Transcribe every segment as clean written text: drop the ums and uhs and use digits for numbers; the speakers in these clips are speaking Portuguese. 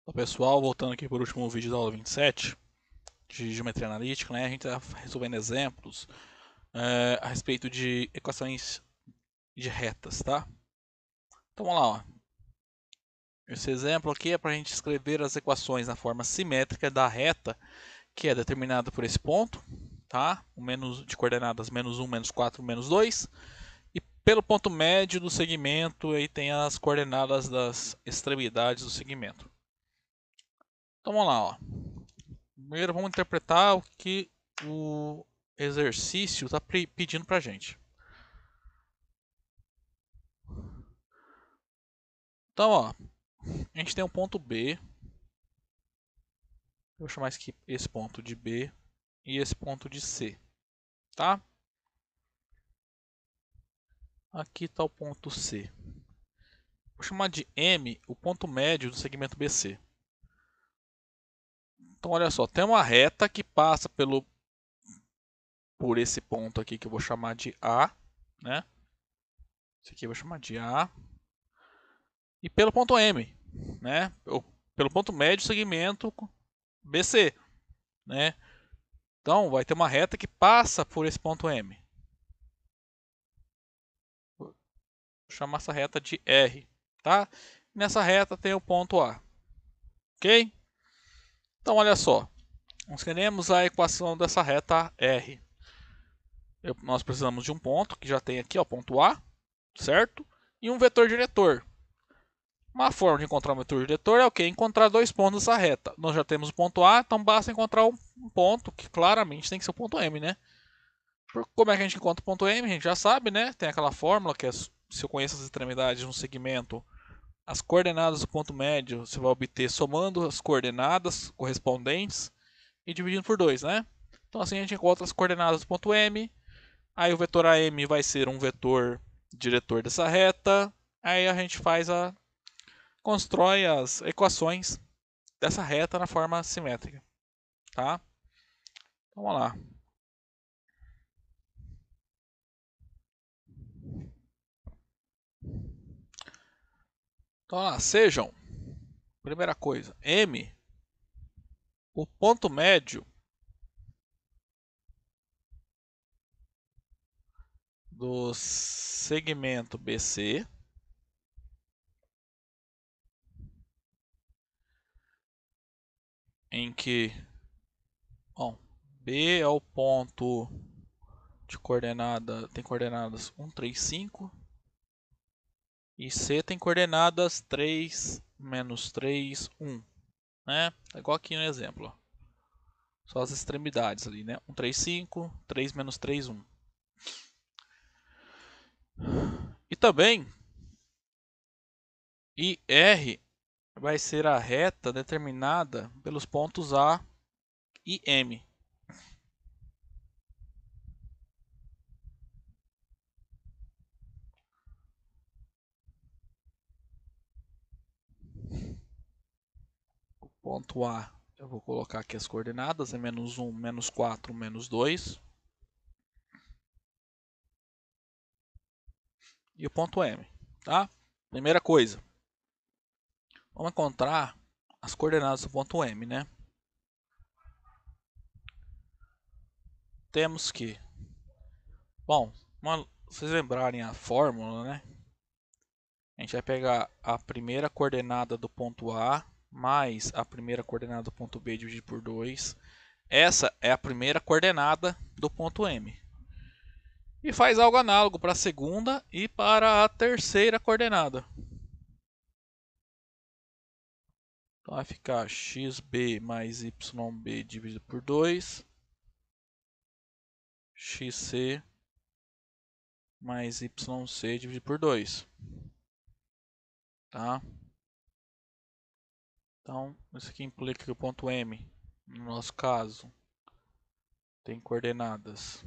Olá pessoal, voltando aqui por último vídeo da aula 27 de Geometria Analítica, né? A gente está resolvendo exemplos a respeito de equações de retas, tá? Então vamos lá, ó. Esse exemplo aqui é para a gente escrever as equações na forma simétrica da reta que é determinada por esse ponto, tá? O menos de coordenadas -1, -4, -2. E pelo ponto médio do segmento, aí tem as coordenadas das extremidades do segmento. Então vamos lá, ó. Primeiro vamos interpretar o que o exercício está pedindo para a gente. Então, ó, a gente tem um ponto B. Eu vou chamar esse ponto de B e esse ponto de C, tá? Aqui está o ponto C. Vou chamar de M o ponto médio do segmento BC. Então, olha só, tem uma reta que passa por esse ponto aqui que eu vou chamar de A, né? Esse aqui eu vou chamar de A. E pelo ponto M, né? Pelo ponto médio do segmento BC, né? Então, vai ter uma reta que passa por esse ponto M. Vou chamar essa reta de R, tá? Nessa reta tem o ponto A, ok? Então, olha só. Nós queremos a equação dessa reta R. Nós precisamos de um ponto, que já tem aqui, ó, ponto A, certo? E um vetor diretor. Uma forma de encontrar um vetor diretor é o quê? Encontrar dois pontos dessa reta. Nós já temos o ponto A, então basta encontrar um ponto, que claramente tem que ser o ponto M, né? Como é que a gente encontra o ponto M? A gente já sabe, né? Tem aquela fórmula que é, se eu conheço as extremidades de um segmento, as coordenadas do ponto médio você vai obter somando as coordenadas correspondentes e dividindo por 2, né? Então assim a gente encontra as coordenadas do ponto M, aí o vetor AM vai ser um vetor diretor dessa reta, aí a gente constrói as equações dessa reta na forma simétrica, tá? Então, vamos lá. Então, lá, sejam, primeira coisa, M, o ponto médio do segmento BC, em que, bom, B é o ponto de coordenada, tem coordenadas 1, 3, 5, e C tem coordenadas 3, -3, 1, né? É igual aqui no exemplo, ó. Só as extremidades ali, né? 1, 3, 5, 3, -3, 1. E também, IR vai ser a reta determinada pelos pontos A e M. O ponto A, eu vou colocar aqui as coordenadas, é -1, -4, -2. E o ponto M, tá? Primeira coisa, vamos encontrar as coordenadas do ponto M, né? Temos que, bom, vocês lembrarem a fórmula, né? A gente vai pegar a primeira coordenada do ponto A mais a primeira coordenada do ponto B dividido por 2. Essa é a primeira coordenada do ponto M. E faz algo análogo para a segunda e para a terceira coordenada. Então vai ficar xb mais yb dividido por 2, xc mais yc dividido por 2. Tá? Então, isso aqui implica que o ponto M, no nosso caso, tem coordenadas.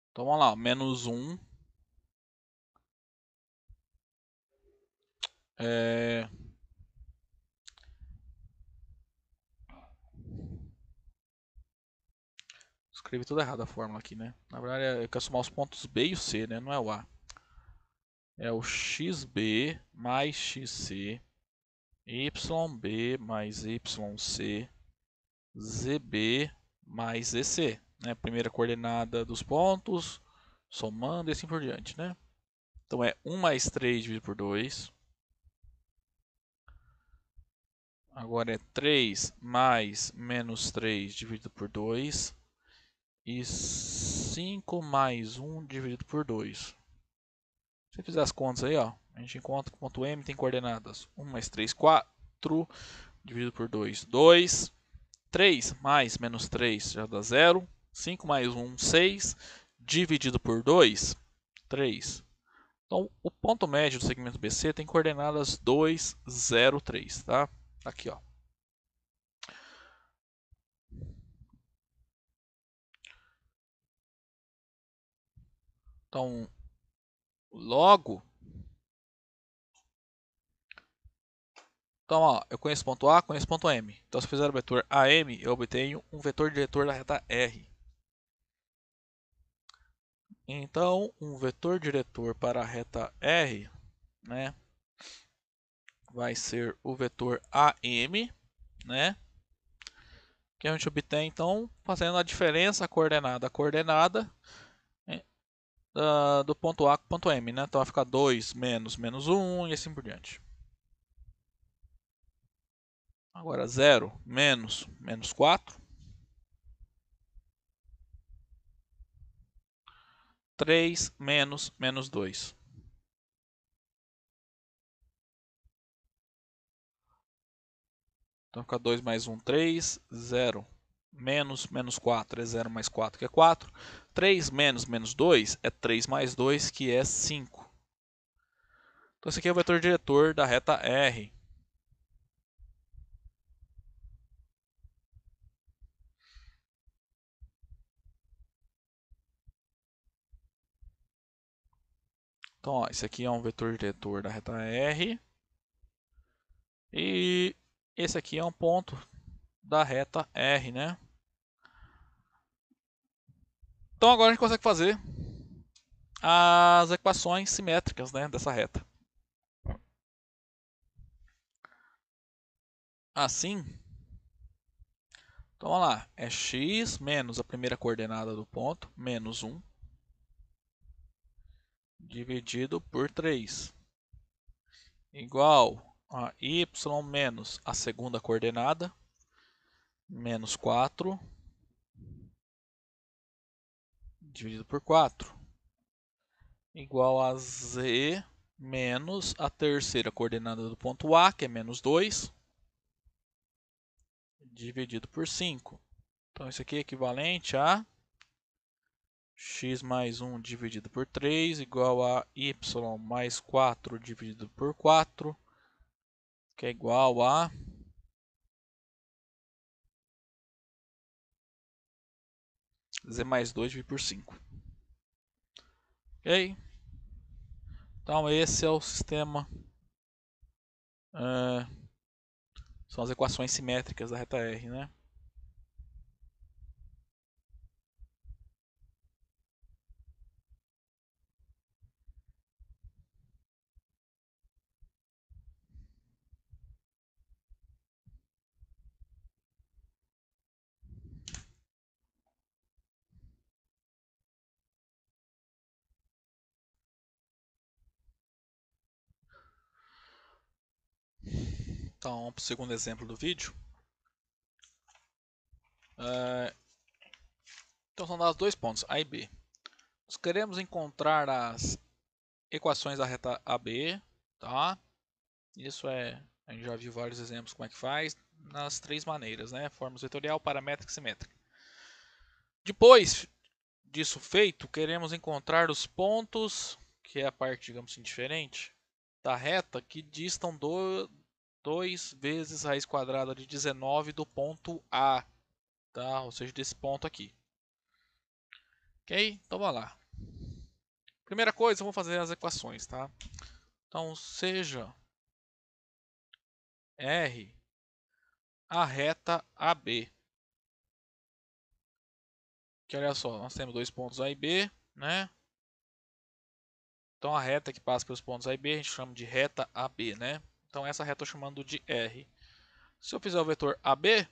Então vamos lá, -1 escrevi tudo errado a fórmula aqui, né? Na verdade, eu quero somar os pontos B e o C, né? Não é o A. É o xb mais xc YB mais YC, ZB mais EC, né? Primeira coordenada dos pontos, somando e assim por diante, né? Então é 1 mais 3 dividido por 2. Agora é 3 mais menos 3 dividido por 2. E 5 mais 1 dividido por 2. Se você fizer as contas aí, ó, a gente encontra que o ponto M tem coordenadas 1 mais 3, 4, dividido por 2, 2. 3 mais menos 3 já dá 0. 5 mais 1, 6. Dividido por 2, 3. Então, o ponto médio do segmento BC tem coordenadas 2, 0, 3. Tá? Aqui, ó. Então, logo... Então, ó, eu conheço ponto A, conheço ponto M. Então, se eu fizer o vetor AM, eu obtenho um vetor diretor da reta R. Então, um vetor diretor para a reta R, né, vai ser o vetor AM, né, que a gente obtém, então, fazendo a diferença coordenada a coordenada do ponto A com o ponto M. Né? Então, vai ficar 2 menos menos 1 e assim por diante. Agora, 0 menos menos 4. 3 menos menos 2. Então fica 2 mais 1, 3, 0 menos menos 4 é 0 mais 4, que é 4. 3 menos menos 2 é 3 mais 2, que é 5. Então esse aqui é o vetor diretor da reta R. Então ó, esse aqui é um vetor diretor da reta R. E esse aqui é um ponto da reta R, né? Então agora a gente consegue fazer as equações simétricas, né, dessa reta. Assim, então vamos lá, é x menos a primeira coordenada do ponto, menos 1, dividido por 3, igual a y menos a segunda coordenada, menos 4, dividido por 4, igual a z menos a terceira coordenada do ponto A, que é menos 2, dividido por 5. Então, isso aqui é equivalente a x mais 1 dividido por 3 igual a y mais 4 dividido por 4, que é igual a z mais 2 dividido por 5. Ok? Então, esse é o sistema... são as equações simétricas da reta R, né? Então, para o segundo exemplo do vídeo. Então, são dados dois pontos, A e B. Nós queremos encontrar as equações da reta AB, tá? Isso a gente já viu vários exemplos como é que faz, nas três maneiras, né? Forma vetorial, paramétrica e simétrica. Depois disso feito, queremos encontrar os pontos, que é a parte, digamos assim, diferente, da reta que distam 2 vezes raiz quadrada de 19 do ponto A, tá? Ou seja, desse ponto aqui. Ok? Então vamos lá. Primeira coisa, vamos fazer as equações, tá? Então, seja R a reta AB. Que olha só, nós temos dois pontos A e B, né? Então a reta que passa pelos pontos A e B a gente chama de reta AB, né? Então essa reta eu estou chamando de R. Se eu fizer o vetor AB,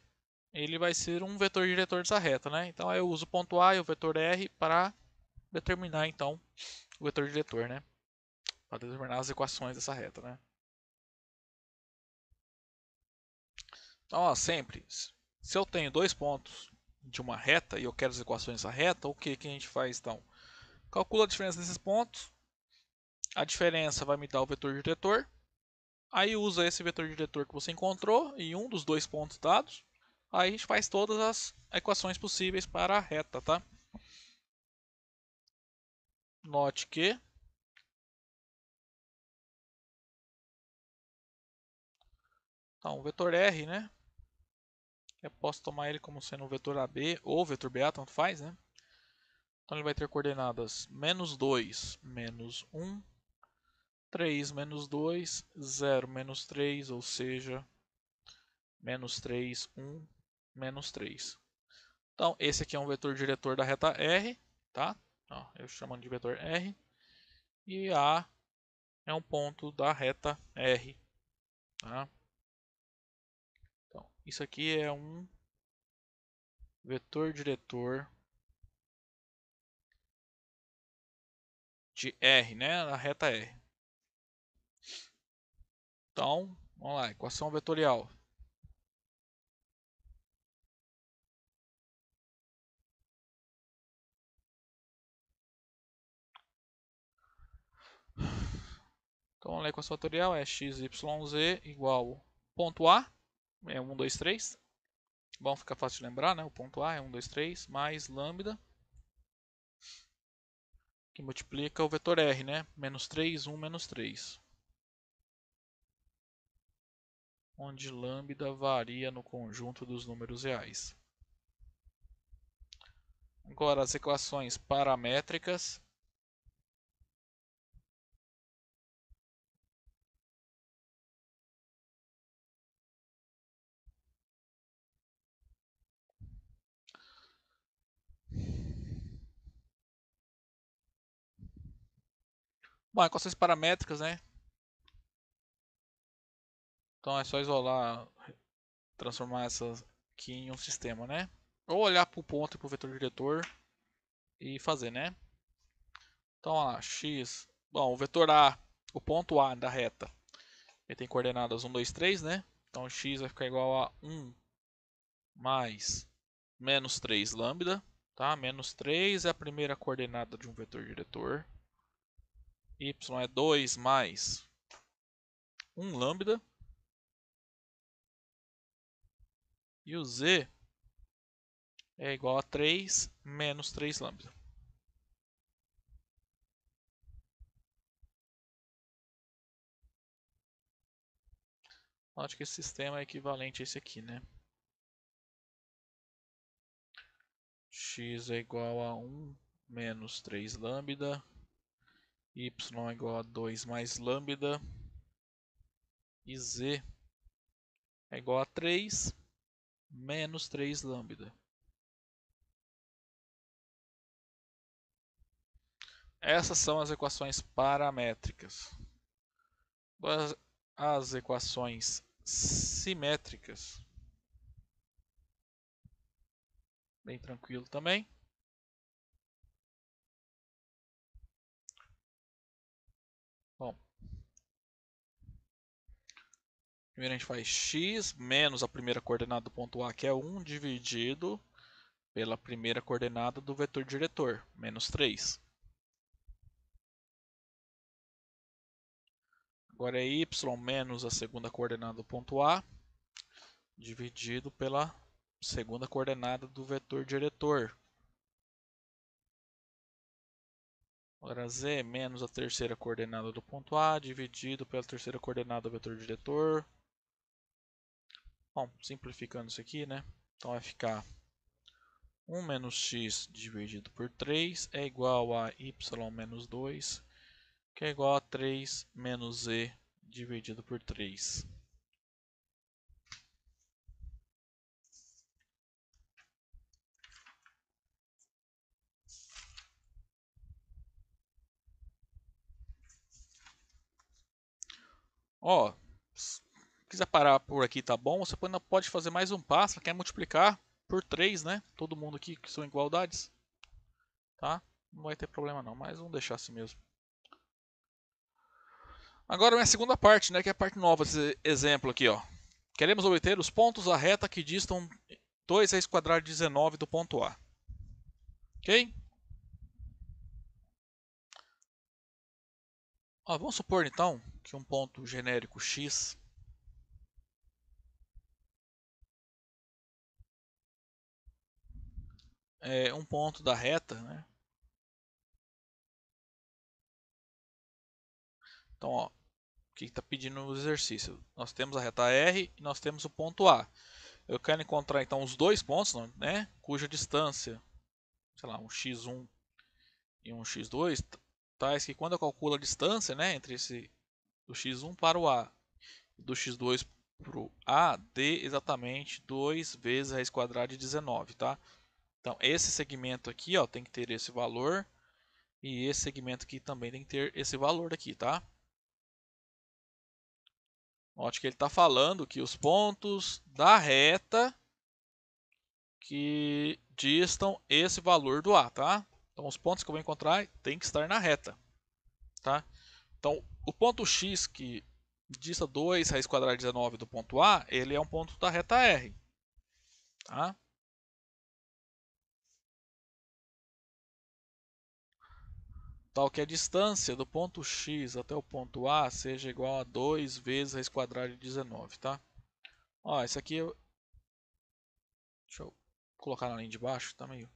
ele vai ser um vetor diretor dessa reta, né? Então eu uso o ponto A e o vetor R para determinar então o vetor diretor, né? Para determinar as equações dessa reta, né? Então, ó, sempre, se eu tenho dois pontos de uma reta e eu quero as equações dessa reta, o que a gente faz então? Calcula a diferença desses pontos, a diferença vai me dar o vetor diretor, aí usa esse vetor diretor que você encontrou em um dos dois pontos dados, aí a gente faz todas as equações possíveis para a reta, tá? Note que então, o vetor R, né? Eu posso tomar ele como sendo o vetor AB ou vetor BA, tanto faz, né? Então ele vai ter coordenadas menos 2, menos 1, 3, menos 2, 0, menos 3, ou seja, menos 3, 1, menos 3. Então esse aqui é um vetor diretor da reta R, tá? Ó, eu chamando de vetor R. E A é um ponto da reta R, tá? Então, isso aqui é um vetor diretor de R, né? Da reta R. Então, vamos lá, equação vetorial. Então, a equação vetorial é x, y, z igual ponto A, é 1, 2, 3. Bom, fica fácil de lembrar, né? O ponto A é 1, 2, 3, mais lambda, que multiplica o vetor R, né? Menos 3, 1, menos 3. Onde lambda varia no conjunto dos números reais. Agora, as equações paramétricas. Bom, equações paramétricas, né? Então é só isolar, transformar essas aqui em um sistema, né? Ou olhar para o ponto e para o vetor diretor e fazer, né? Então, ó, x. Bom, o vetor A, o ponto A da reta, ele tem coordenadas 1, 2, 3, né? Então x vai ficar igual a 1 mais menos 3 lambda, tá? Menos 3 é a primeira coordenada de um vetor diretor. Y é 2 mais 1 lambda. E o z é igual a 3 menos 3 lambda. Acho que esse sistema é equivalente a esse aqui, né? X é igual a 1 menos 3 lambda. Y é igual a 2 mais lambda. E z é igual a 3 menos 3 lambda. Essas são as equações paramétricas. As equações simétricas. Bem tranquilo também. Bom, primeiro a gente faz x menos a primeira coordenada do ponto A, que é 1, dividido pela primeira coordenada do vetor diretor, menos 3. Agora é y menos a segunda coordenada do ponto A, dividido pela segunda coordenada do vetor diretor. Agora z menos a terceira coordenada do ponto A, dividido pela terceira coordenada do vetor diretor. Bom, simplificando isso aqui, né? Então vai ficar 1 menos x dividido por 3 é igual a y menos 2, que é igual a 3 menos z dividido por 3. Ó, Se quiser parar por aqui, tá bom. Você ainda pode fazer mais um passo, quer multiplicar por 3, né? Todo mundo aqui que são igualdades. Tá? Não vai ter problema não, mas vamos deixar assim mesmo. Agora vem a segunda parte, né? Que é a parte nova desse exemplo aqui, ó. Queremos obter os pontos da reta que distam 2 raiz quadrada de 19 do ponto A. Ok? Ó, vamos supor então que um ponto genérico x é um ponto da reta, né? Então, ó, o que está pedindo no exercício? Nós temos a reta R e nós temos o ponto A. Eu quero encontrar então os dois pontos, né? Cuja distância, sei lá, um x1 e um x2, tais que quando eu calculo a distância, né, entre do x1 para o A e do x2 para o A, dê exatamente 2 vezes a raiz quadrada de 19, tá? Então, esse segmento aqui, ó, tem que ter esse valor e esse segmento aqui também tem que ter esse valor aqui, tá? Note que ele está falando que os pontos da reta que distam esse valor do A, tá? Então, os pontos que eu vou encontrar tem que estar na reta, tá? Então, o ponto X que dista 2 raiz quadrada de 19 do ponto A, ele é um ponto da reta R, tá? Tal que a distância do ponto X até o ponto A seja igual a 2 vezes raiz quadrada de 19, tá? Ó, esse aqui deixa eu colocar na linha de baixo, tá meio...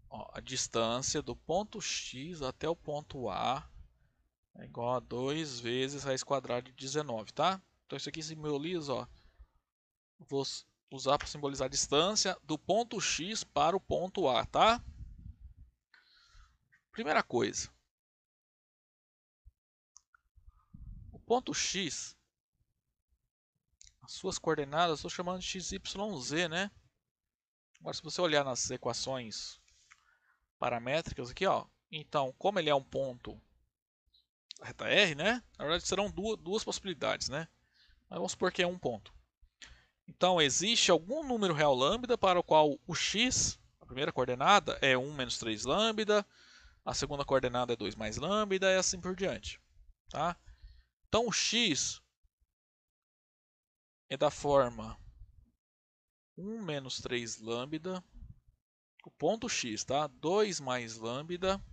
Ó, a distância do ponto X até o ponto A é igual a 2 vezes raiz quadrada de 19, tá? Então isso aqui simboliza, ó, vou usar para simbolizar a distância do ponto X para o ponto A, tá? Primeira coisa, o ponto X, as suas coordenadas, eu estou chamando de x, y, z, né? Agora, se você olhar nas equações paramétricas aqui, ó, então, como ele é um ponto da reta R, né? Na verdade, serão duas possibilidades, né? Mas vamos supor que é um ponto. Então, existe algum número real lambda para o qual o x, a primeira coordenada, é 1 menos 3 lambda, a segunda coordenada é 2 mais lambda e assim por diante. Tá? Então, o x é da forma 1 menos 3 lambda, o ponto x, tá? 2 mais lambda,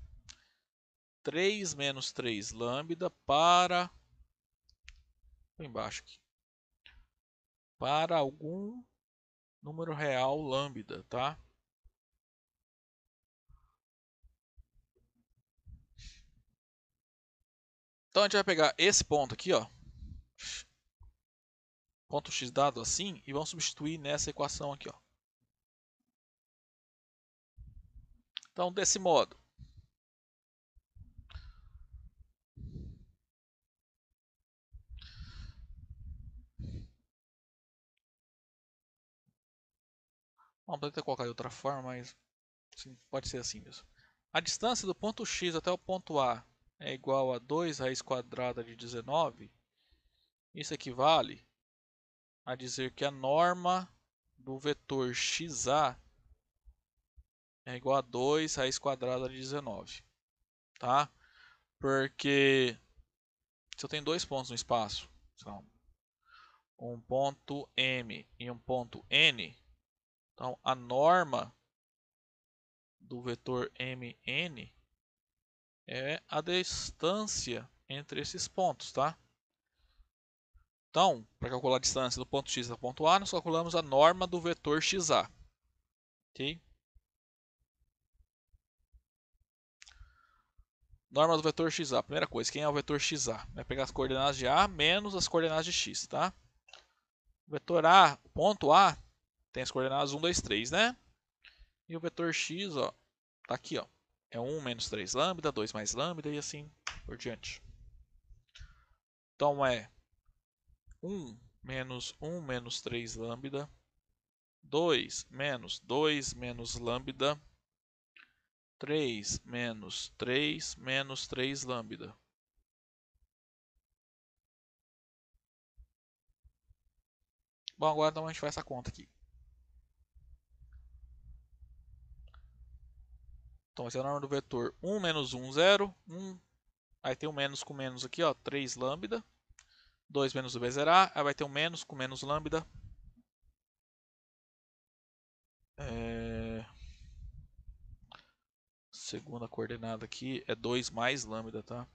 3 menos 3 lambda para... embaixo aqui. Para algum número real lambda, tá? Então a gente vai pegar esse ponto aqui, ó, ponto x dado assim, e vamos substituir nessa equação aqui, ó. Então, desse modo, vamos tentar colocar de outra forma, mas sim, pode ser assim mesmo. A distância do ponto x até o ponto A é igual a 2 raiz quadrada de 19. Isso equivale a dizer que a norma do vetor xa é igual a 2 raiz quadrada de 19, tá? Porque se eu tenho dois pontos no espaço, são um ponto M e um ponto N, então a norma do vetor MN é a distância entre esses pontos, tá? Então, para calcular a distância do ponto X ao ponto A, nós calculamos a norma do vetor XA. Ok? Norma do vetor XA. Primeira coisa, quem é o vetor XA? Vai pegar as coordenadas de A menos as coordenadas de X, tá? O vetor A, o ponto A, tem as coordenadas 1, 2, 3, né? E o vetor X, ó, tá aqui, ó. É 1 menos 3 lambda, 2 mais lambda e assim por diante. Então é 1 menos 1 menos 3 lambda, 2 menos lambda, 3 menos 3 lambda. Bom, agora então a gente faz essa conta aqui. Então vai ser o nome do vetor 1 menos 1, 0, 1. Aí tem um menos com menos aqui, ó, 3 lambda. 2 menos o b zerar, aí vai ter um menos com menos lambda. Segunda coordenada aqui é 2 mais lambda, tá?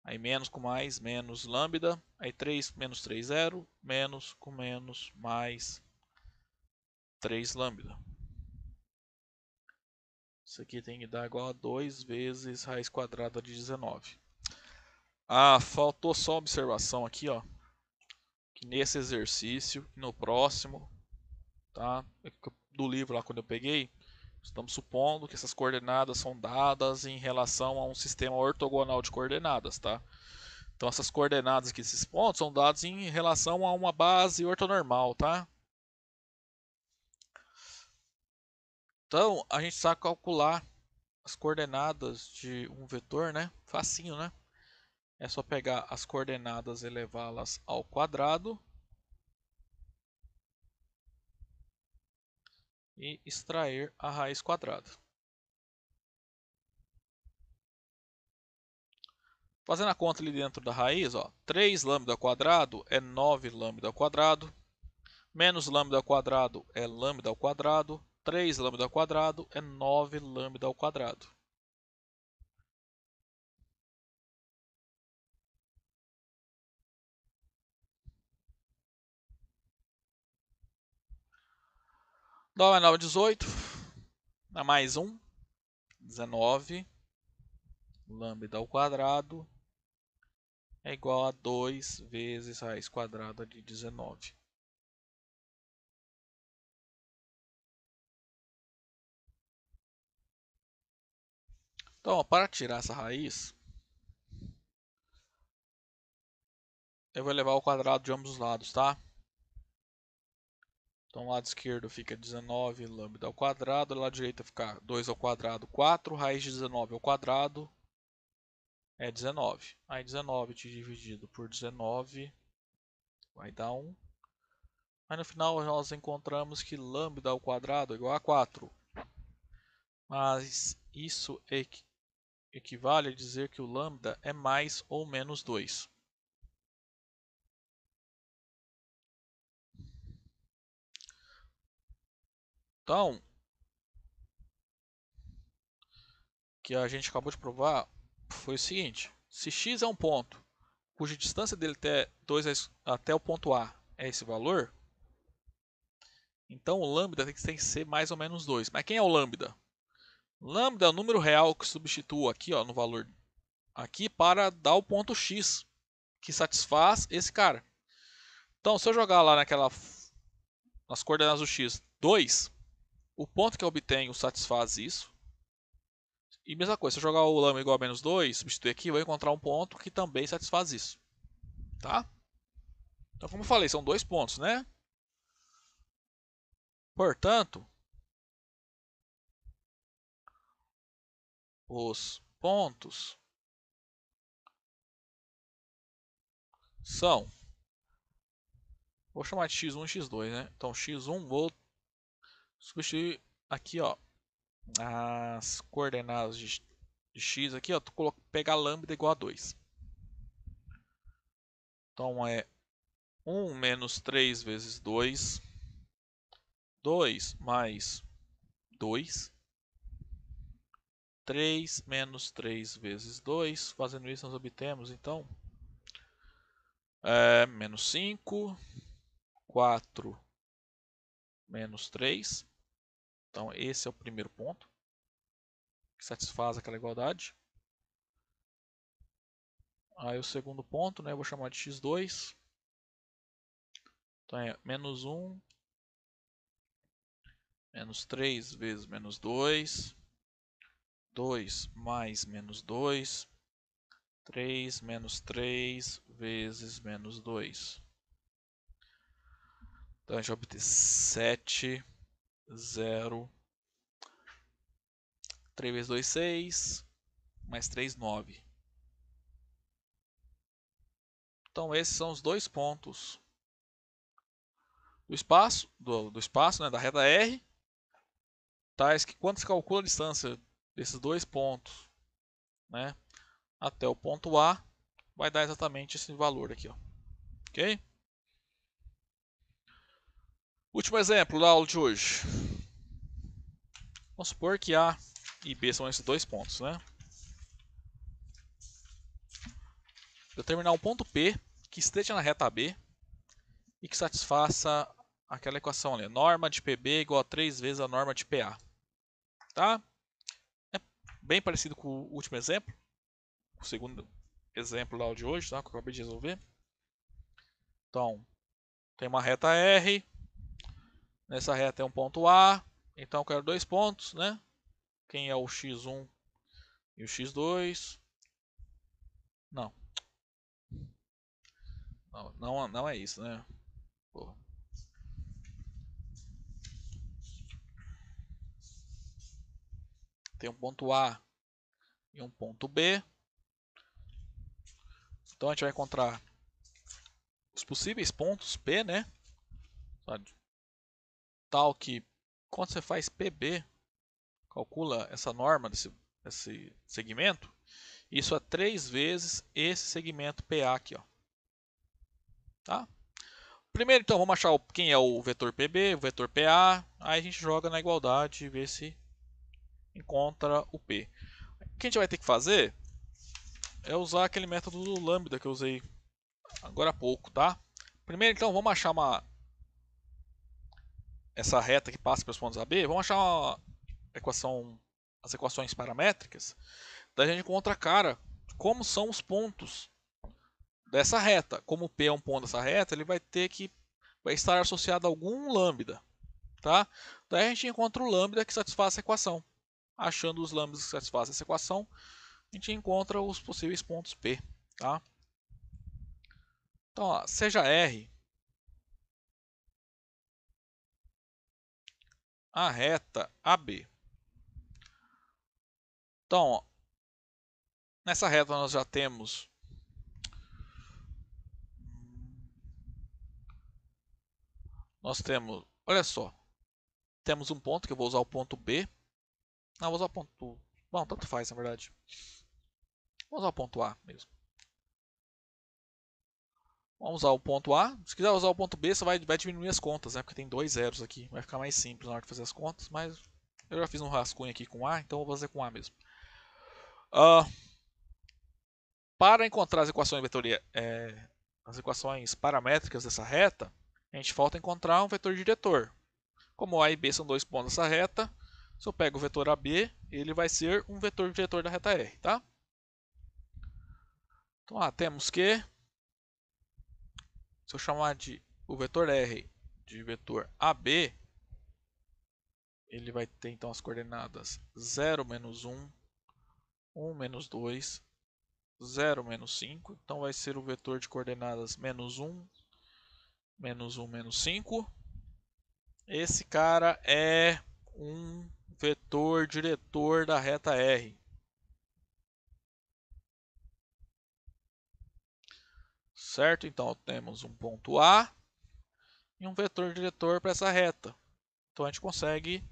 Aí menos com mais, menos lambda. Aí 3 menos 3, 0. Menos com menos, mais 3 lambda. Isso aqui tem que dar igual a 2 vezes raiz quadrada de 19. Ah, faltou só observação aqui, ó. Que nesse exercício, no próximo, tá? Do livro lá quando eu peguei, estamos supondo que essas coordenadas são dadas em relação a um sistema ortogonal de coordenadas, tá? Então essas coordenadas aqui, esses pontos, são dados em relação a uma base ortonormal, tá? Então a gente sabe calcular as coordenadas de um vetor, né? Facinho, né? É só pegar as coordenadas e elevá-las ao quadrado e extrair a raiz quadrada. Fazendo a conta ali dentro da raiz, ó, 3 lambda ao quadrado é 9 lambda ao quadrado, menos lambda ao quadrado é lambda ao quadrado, 3 lambda ao quadrado é 9 lambda ao quadrado. Dá mais 9, 18, dá mais 1, 19, lambda ao quadrado é igual a 2 vezes raiz quadrada de 19. Então, ó, para tirar essa raiz, eu vou levar ao quadrado de ambos os lados, tá? Então, lado esquerdo fica 19 lambda ao quadrado, lado direito fica 2 ao quadrado, 4, raiz de 19 ao quadrado é 19. Aí 19 dividido por 19 vai dar 1. Aí no final nós encontramos que lambda ao quadrado é igual a 4. Mas isso equivale a dizer que o lambda é mais ou menos 2. Então, o que a gente acabou de provar foi o seguinte: se x é um ponto cuja distância dele até o ponto A é esse valor, então o lambda tem que ser mais ou menos 2. Mas quem é o lambda? Lambda é o número real que substituo aqui, ó, no valor aqui para dar o ponto x que satisfaz esse cara. Então, se eu jogar lá nas coordenadas do x 2, o ponto que eu obtenho satisfaz isso. E mesma coisa, se eu jogar o lambda igual a menos 2, substituir aqui, eu vou encontrar um ponto que também satisfaz isso. Tá? Então, como eu falei, são 2 pontos, né? Portanto, os pontos são, vou chamar de x1 e x2, né? Então, x1 vou substituir aqui, ó, as coordenadas de x aqui, ó, pegar lambda igual a 2. Então, é 1 menos 3 vezes 2, 2 mais 2, 3 menos 3 vezes 2. Fazendo isso, nós obtemos, então, menos 5, 4 menos 3. Então, esse é o primeiro ponto que satisfaz aquela igualdade. Aí, o segundo ponto, né, eu vou chamar de x2. Então, é menos 1, menos 3 vezes menos 2, 2 mais menos 2, 3 menos 3 vezes menos 2. Então, a gente vai obter 7, 0, 3 vezes 2, 6, mais 3, 9. Então, esses são os 2 pontos espaço, né, da reta R, tais que quando se calcula a distância desses dois pontos, né, até o ponto A, vai dar exatamente esse valor aqui, ó. Ok? Último exemplo da aula de hoje. Vamos supor que A e B são esses dois pontos, né? Determinar um ponto P que esteja na reta B e que satisfaça aquela equação ali, norma de PB igual a 3 vezes a norma de PA. Tá? É bem parecido com o último exemplo, o segundo exemplo lá de hoje, tá? Que eu acabei de resolver. Então, tem uma reta R, nessa reta é um ponto A, então eu quero dois pontos, né? Quem é o x1 e o x2? Não. Não é isso, né? Pô. Tem um ponto A e um ponto B. Então a gente vai encontrar os possíveis pontos P, né? Tal que quando você faz PB, calcula essa norma desse segmento, isso é 3 vezes esse segmento PA aqui, ó. Tá? Primeiro, então, vamos achar quem é o vetor PB, o vetor PA, aí a gente joga na igualdade e vê se encontra o P. O que a gente vai ter que fazer é usar aquele método do lambda que eu usei agora há pouco, tá? Primeiro, então, vamos achar essa reta que passa pelos pontos AB, vamos achar as equações paramétricas, daí a gente encontra a cara como são os pontos dessa reta. Como o P é um ponto dessa reta, ele vai estar associado a algum lambda, tá? Daí a gente encontra o lambda que satisfaz essa equação. Achando os lambdas que satisfazem essa equação, a gente encontra os possíveis pontos P, tá? Então, ó, seja R a reta AB. Então, ó, nessa reta nós já temos olha só, temos um ponto que eu vou usar o ponto B. Não, vou usar o ponto, bom, tanto faz na verdade. Vou usar o ponto A mesmo. Vamos usar o ponto A. Se quiser usar o ponto B, você vai diminuir as contas, né? Porque tem dois zeros aqui. Vai ficar mais simples na hora de fazer as contas, mas eu já fiz um rascunho aqui com A, então vou fazer com A mesmo. Para encontrar as equações as equações paramétricas dessa reta, a gente falta encontrar um vetor diretor. Como A e B são dois pontos dessa reta, se eu pego o vetor AB, ele vai ser um vetor diretor da reta R, tá? Então, temos que, se eu chamar o vetor R de vetor AB, ele vai ter então as coordenadas 0, menos 1, 1, menos 2, 0, menos 5. Então vai ser o vetor de coordenadas menos 1, menos 1, menos 5. Esse cara é um vetor diretor da reta R. Certo? Então temos um ponto A e um vetor diretor para essa reta. Então a gente consegue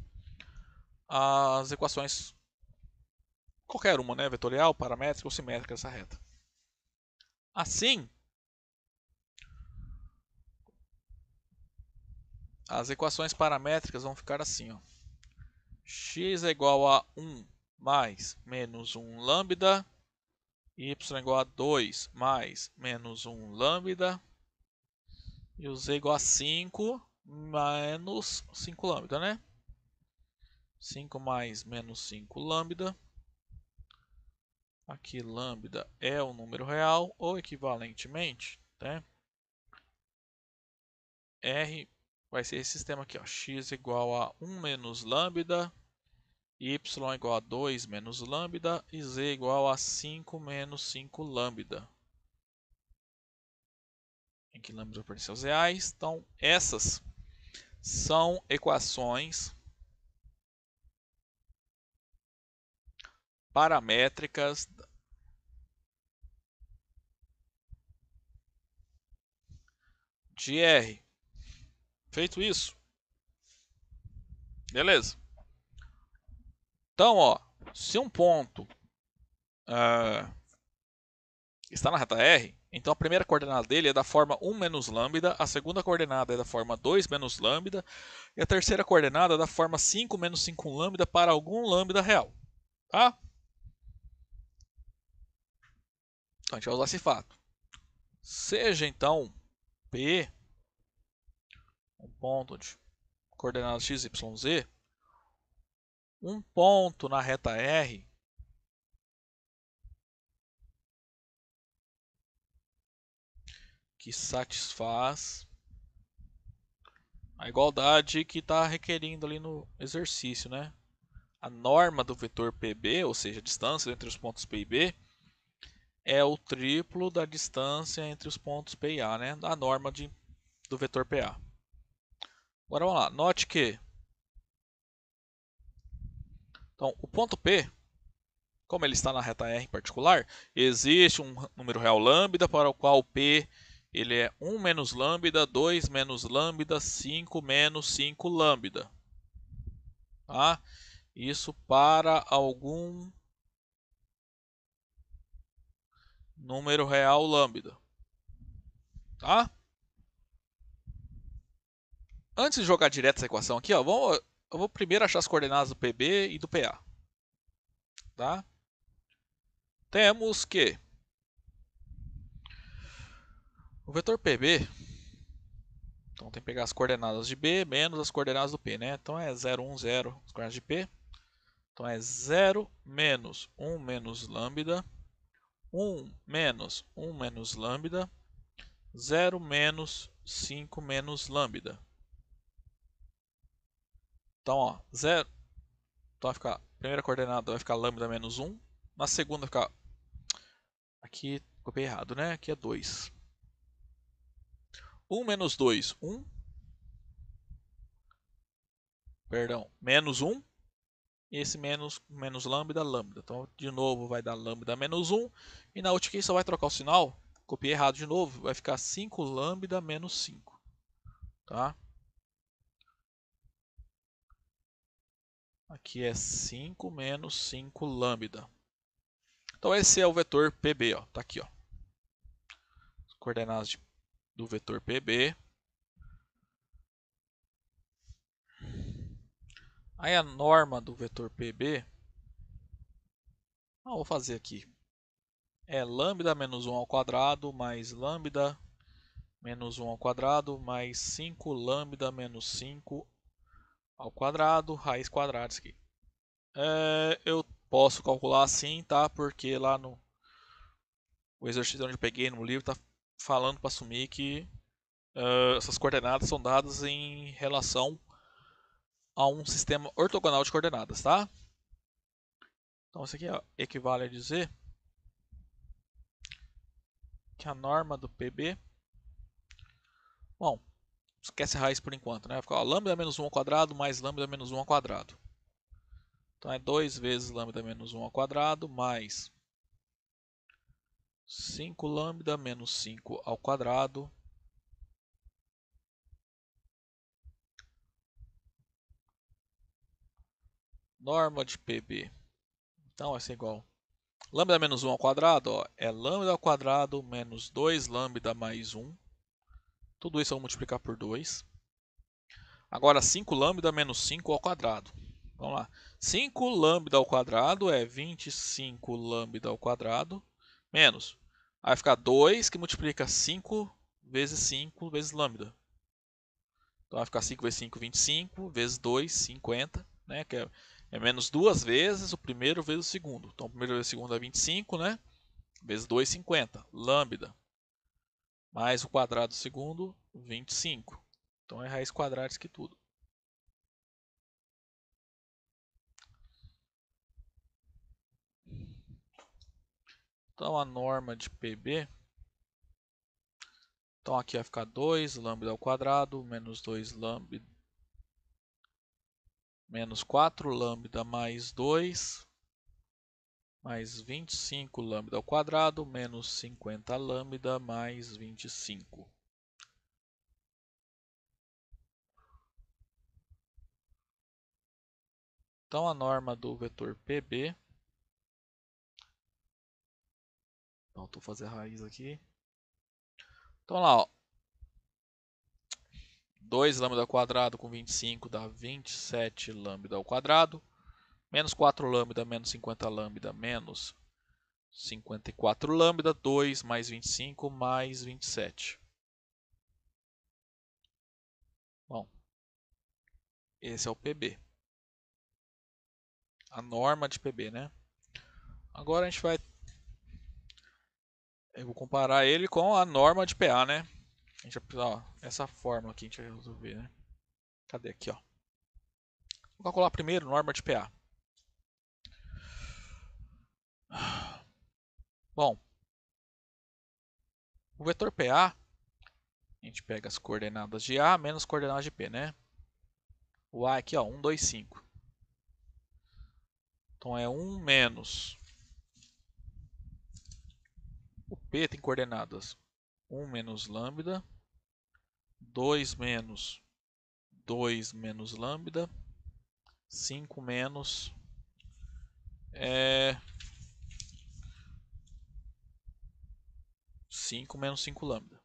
as equações, qualquer uma, né? Vetorial, paramétrica ou simétrica dessa reta. Assim, as equações paramétricas vão ficar assim, ó. X é igual a 1 mais menos 1 lambda, y é igual a 2 mais menos 1 lambda, e o z é igual a 5 menos 5 lambda, né? 5 mais menos 5 lambda. Aqui lambda é o número real, ou equivalentemente, né? R vai ser esse sistema aqui, ó. X igual a 1 menos lambda, y igual a 2 menos lambda e z igual a 5 menos 5 lambda. Em que lambda aparecem os reais. Então, essas são equações paramétricas de R. Feito isso, beleza. Então, ó, se um ponto está na reta R, então a primeira coordenada dele é da forma 1 menos lambda, a segunda coordenada é da forma 2 menos lambda, e a terceira coordenada é da forma 5 menos 5 lambda para algum lambda real. Tá? Então a gente vai usar esse fato. Seja então P um ponto de coordenadas x, y, z, um ponto na reta R que satisfaz a igualdade que está requerindo ali no exercício, né? A norma do vetor PB, ou seja, a distância entre os pontos P e B, é o triplo da distância entre os pontos P e A, né? A norma do vetor PA. Agora vamos lá, note que então, o ponto P, como ele está na reta R em particular, existe um número real lambda para o qual P ele é 1 menos lambda, 2 menos lambda, 5 menos 5 lambda. Tá? Isso para algum número real lambda. Tá? Antes de jogar direto essa equação aqui, ó, eu vou primeiro achar as coordenadas do PB e do PA. Tá? Temos que o vetor PB, então tem que pegar as coordenadas de B menos as coordenadas do P, né? Então é 0, 1, 0, as coordenadas de P. Então é 0 menos 1 menos lambda, 1 menos 1 menos lambda, 0 menos 5 menos lambda. Então, ó, 0. Então vai ficar, a primeira coordenada vai ficar lambda menos 1. Na segunda vai ficar, aqui copiei errado, né? Aqui é 2. 1 menos 2, 1. Perdão, menos 1. E esse menos lambda, lambda. Então, de novo, vai dar lambda menos 1. E na última aqui só vai trocar o sinal. Copiei errado de novo. Vai ficar 5 lambda menos 5. Tá? Aqui é 5 menos 5 lambda. Então, esse é o vetor PB. Ó. Tá aqui. Ó. As coordenadas do vetor PB. Aí a norma do vetor PB. Vou fazer aqui. É lambda menos 1 ao quadrado mais lambda menos 1 ao quadrado mais 5 lambda menos 5 ao quadrado, raiz quadrada aqui. Eu posso calcular assim, tá? Porque lá no o exercício onde eu peguei no livro tá falando para assumir que essas coordenadas são dadas em relação a um sistema ortogonal de coordenadas, tá? Então isso aqui ó, equivale a dizer que a norma do PB, bom, esquece a raiz por enquanto, né? Vai ficar ó, lambda menos 1 ao quadrado mais lambda menos 1 ao quadrado. Então é 2 vezes lambda menos 1 ao quadrado mais 5 lambda menos 5 ao quadrado norma de PB. Então vai ser igual lambda menos 1 ao quadrado, ó, é lambda ao quadrado menos 2 lambda mais 1. Tudo isso eu vou multiplicar por 2. Agora 5 lambda menos 5 ao quadrado. Vamos lá. 5 lambda ao quadrado é 25 lambda ao quadrado menos. Aí vai ficar 2 que multiplica 5 vezes 5 vezes lambda. Então vai ficar 5 vezes 5, 25, vezes 2, 50, né? Que é menos duas vezes o primeiro vezes o segundo. Então o primeiro vezes o segundo é 25, né? Vezes 2, 50. Lambda. Mais o quadrado do segundo, 25. Então é raiz quadrada que tudo. Então a norma de PB, então aqui vai ficar 2 lambda ao quadrado menos 2 lambda menos 4 lambda mais 2 mais 25 lambda ao quadrado menos 50 lambda mais 25. Então a norma do vetor PB, faltou fazer a raiz aqui. Então lá, ó, 2 lambda ao quadrado com 25 dá 27 lambda ao quadrado, menos 4 lambda menos 50 lambda menos 54 lambda, 2 mais 25 mais 27. Bom, esse é o PB. A norma de PB, né? Agora a gente vai... Eu vou comparar ele com a norma de PA, né? A gente vai precisar, ó, essa fórmula aqui a gente vai resolver, né? Cadê aqui, ó? Vou calcular primeiro norma de PA. Bom, o vetor PA, a gente pega as coordenadas de A menos coordenadas de P, né? O A aqui, ó, 1, 2, 5. Então é 1 menos... O P tem coordenadas 1 menos lambda, 2 menos 2 menos lambda, 5 menos 5 menos 5 lambda.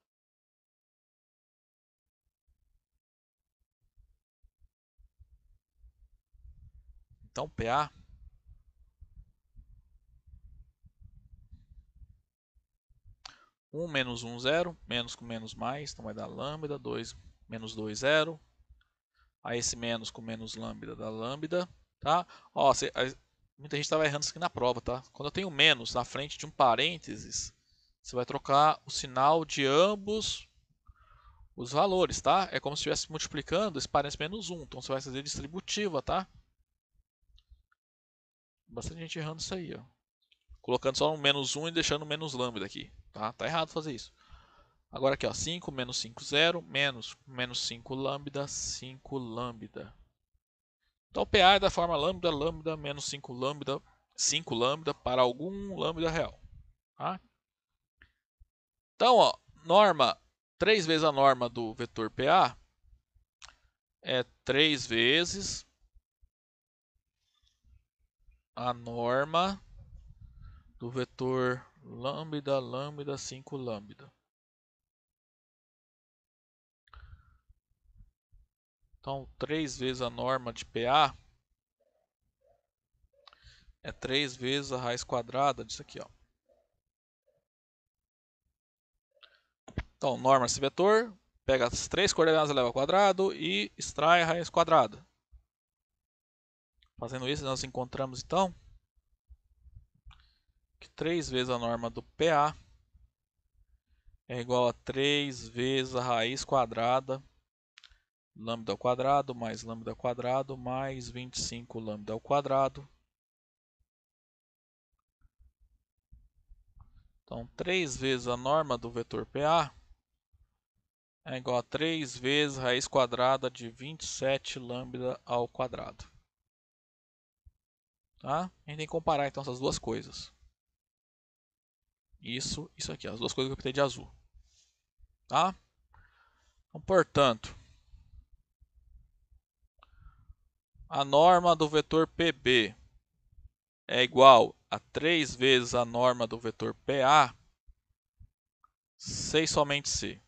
Então PA menos 1, 0, menos com menos mais, então vai dar lambda, 2 menos 2, 0. Aí esse menos com menos lambda dá lambda, tá? Ó, muita gente estava errando isso aqui na prova, tá? Quando eu tenho menos na frente de um parênteses, você vai trocar o sinal de ambos os valores, tá? É como se estivesse multiplicando esse parênteses menos 1, então você vai fazer distributiva, tá? Bastante gente errando isso aí, ó. Colocando só um menos 1 e deixando menos lambda aqui, tá? Tá errado fazer isso. Agora aqui, ó, 5 menos 5, 0, menos 5 lambda, 5 lambda. Então o PA é da forma lambda, lambda, menos 5 lambda, 5 lambda para algum lambda real. Tá? Então, ó, norma, 3 vezes a norma do vetor PA é 3 vezes a norma do vetor lambda, lambda, 5 lambda. Então, 3 vezes a norma de PA é 3 vezes a raiz quadrada disso aqui, ó. Então, norma desse vetor, pega as 3 coordenadas elevado ao quadrado e extrai a raiz quadrada. Fazendo isso, nós encontramos então que 3 vezes a norma do PA é igual a 3 vezes a raiz quadrada lambda ao quadrado mais lambda ao quadrado mais 25 lambda ao quadrado. Então, 3 vezes a norma do vetor PA é igual a 3 vezes a raiz quadrada de 27 lambda ao quadrado. Tá? A gente tem que comparar então essas duas coisas. Isso aqui, as duas coisas que eu pintei de azul. Tá? Então, portanto, a norma do vetor PB é igual a 3 vezes a norma do vetor PA, C e somente C.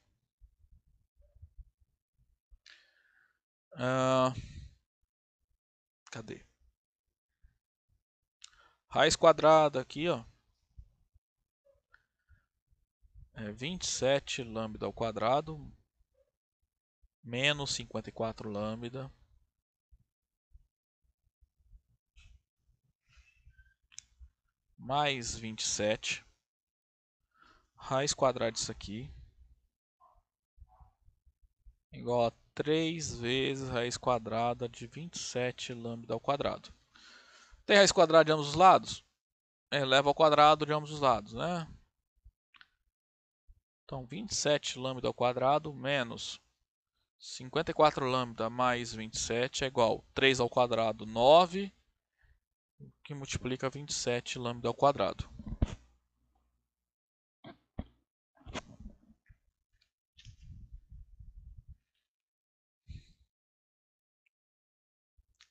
Cadê? Raiz quadrada aqui, ó, é 27 lambda ao quadrado menos 54 lambda mais 27, raiz quadrada disso aqui, igual a 3 vezes raiz quadrada de 27 lambda ao quadrado. Tem raiz quadrada de ambos os lados? Eleva ao quadrado de ambos os lados, né? Então, 27 lambda ao quadrado menos 54 lambda mais 27 é igual a 3 ao quadrado, 9, que multiplica 27 lambda ao quadrado.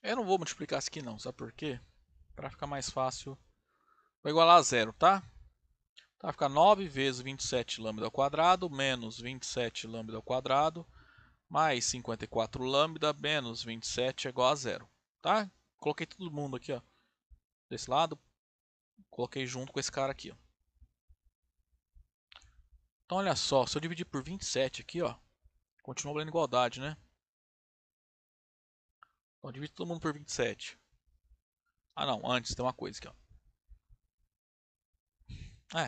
Eu não vou multiplicar isso aqui não, sabe por quê? Para ficar mais fácil. Vou igualar a zero, tá? Então vai ficar 9 vezes 27 lambda ao quadrado menos 27 lambda ao quadrado mais 54 lambda menos 27 é igual a zero, tá? Coloquei todo mundo aqui, ó, desse lado, coloquei junto com esse cara aqui, ó. Então olha só, se eu dividir por 27 aqui, ó, continua valendo igualdade, né? Então divide todo mundo por 27. Ah não, antes tem uma coisa aqui, ó.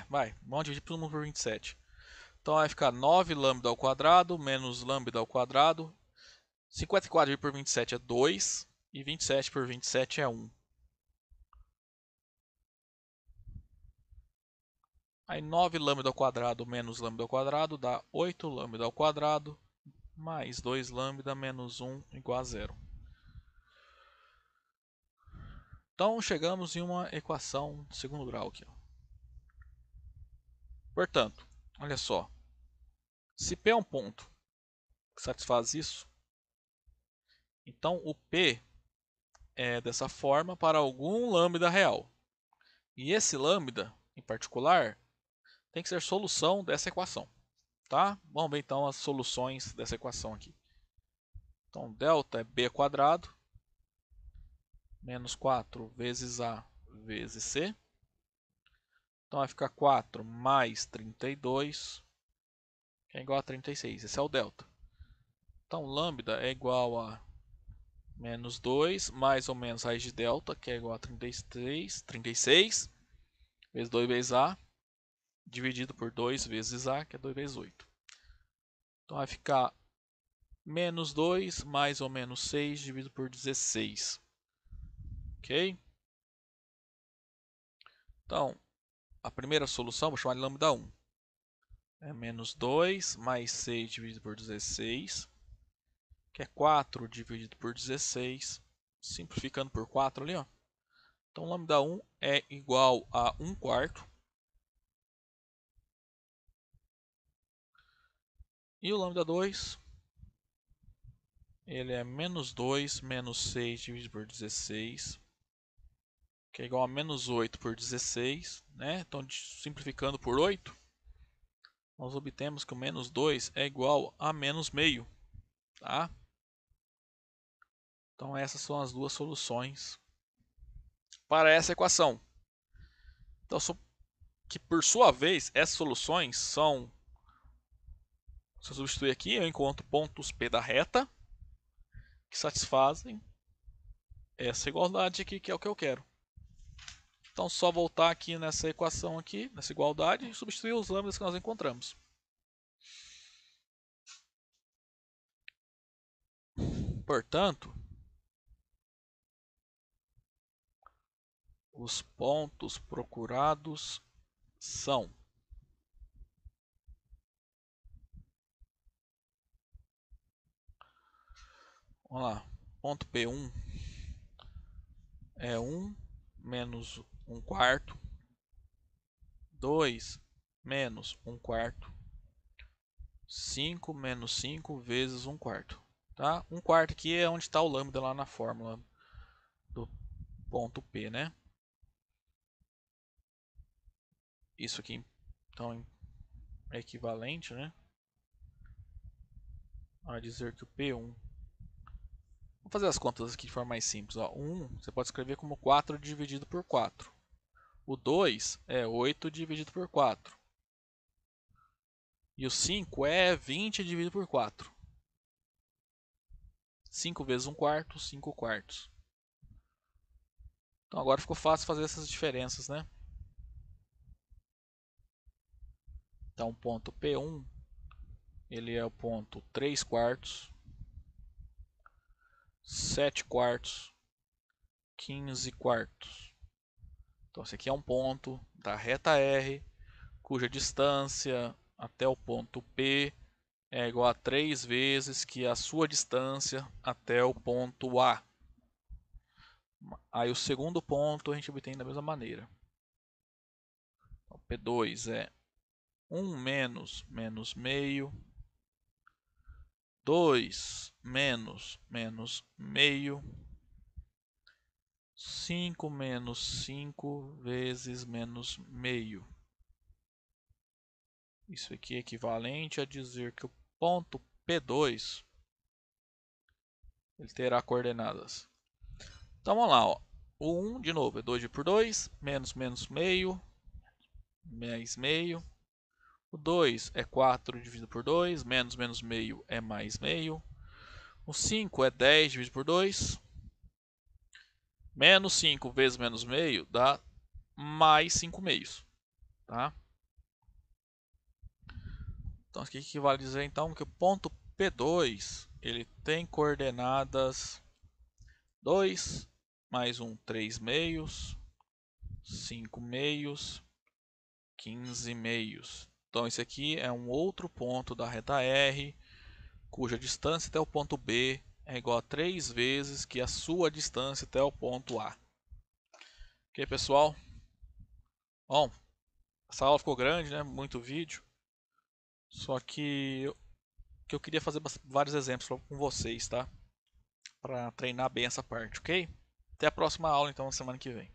Vai, vamos dividir todo mundo por 27. Então vai ficar 9 lambda ao quadrado menos lambda ao quadrado. 54 dividido por 27 é 2 e 27 por 27 é 1. Aí 9 lambda ao quadrado menos lambda ao quadrado dá 8 lambda ao quadrado mais 2 lambda menos 1 igual a 0. Então chegamos em uma equação de segundo grau aqui, ó. Portanto, olha só, se P é um ponto que satisfaz isso, então o P é dessa forma para algum lambda real. E esse lambda, em particular, tem que ser solução dessa equação. Tá? Vamos ver então as soluções dessa equação aqui. Então, delta é b quadrado menos 4 vezes a vezes c. Então vai ficar 4 mais 32, que é igual a 36. Esse é o delta. Então, lambda é igual a menos 2 mais ou menos raiz de delta, que é igual a 36, vezes 2 vezes a, dividido por 2 vezes a, que é 2 vezes 8. Então vai ficar menos 2 mais ou menos 6 dividido por 16. Ok? Então, a primeira solução, vou chamar de lambda 1. É menos 2 mais 6 dividido por 16, que é 4 dividido por 16, simplificando por 4 ali, ó. Então, lambda 1 é igual a 1 quarto. E o lambda 2, ele é menos 2 menos 6 dividido por 16, que é igual a menos 8 por 16, né? Então, simplificando por 8, nós obtemos que o menos 2 é igual a menos meio, tá? Então essas são as duas soluções para essa equação. Então, que por sua vez, essas soluções são, se eu substituir aqui, eu encontro pontos P da reta que satisfazem essa igualdade aqui, que é o que eu quero. Então, só voltar aqui nessa equação aqui, nessa igualdade, e substituir os lambdas que nós encontramos. Portanto, os pontos procurados são vamos lá, ponto P1 é 1 menos 1 quarto, 2 menos 1 quarto, 5 menos 5 vezes 1 quarto. Tá? 1 quarto aqui é onde está o lambda lá na fórmula do ponto P, né? Isso aqui então é equivalente, né, a dizer que o P1, vamos fazer as contas aqui de forma mais simples, ó. 1 você pode escrever como 4 dividido por 4. O 2 é 8 dividido por 4. E o 5 é 20 dividido por 4. 5 vezes 1 quarto, 5 quartos. Então agora ficou fácil fazer essas diferenças, né? Então o ponto P1, ele é o ponto 3 quartos, 7 quartos, 15 quartos. Então esse aqui é um ponto da reta R, cuja distância até o ponto P é igual a 3 vezes que a sua distância até o ponto A. Aí o segundo ponto a gente obtém da mesma maneira. Então, P2 é 1 menos meio, 2 menos meio, 5 menos 5 vezes menos meio. Isso aqui é equivalente a dizer que o ponto P2 ele terá coordenadas. Então vamos lá, ó. O 1 de novo é 2 por 2, menos meio, mais meio. O 2 é 4 dividido por 2, menos meio é mais meio. O 5 é 10 dividido por 2. Menos 5 vezes menos meio dá mais 5 meios. Tá? Então aqui equivale a dizer então que o ponto P2 ele tem coordenadas 2 mais 1, 3 meios, 5 meios, 15 meios. Então esse aqui é um outro ponto da reta R, cuja distância até o ponto B é igual a 3 vezes que a sua distância até o ponto A. Ok, pessoal? Bom, essa aula ficou grande, né? Muito vídeo. Só que eu queria fazer vários exemplos com vocês, tá? Para treinar bem essa parte, ok? Até a próxima aula, então, semana que vem.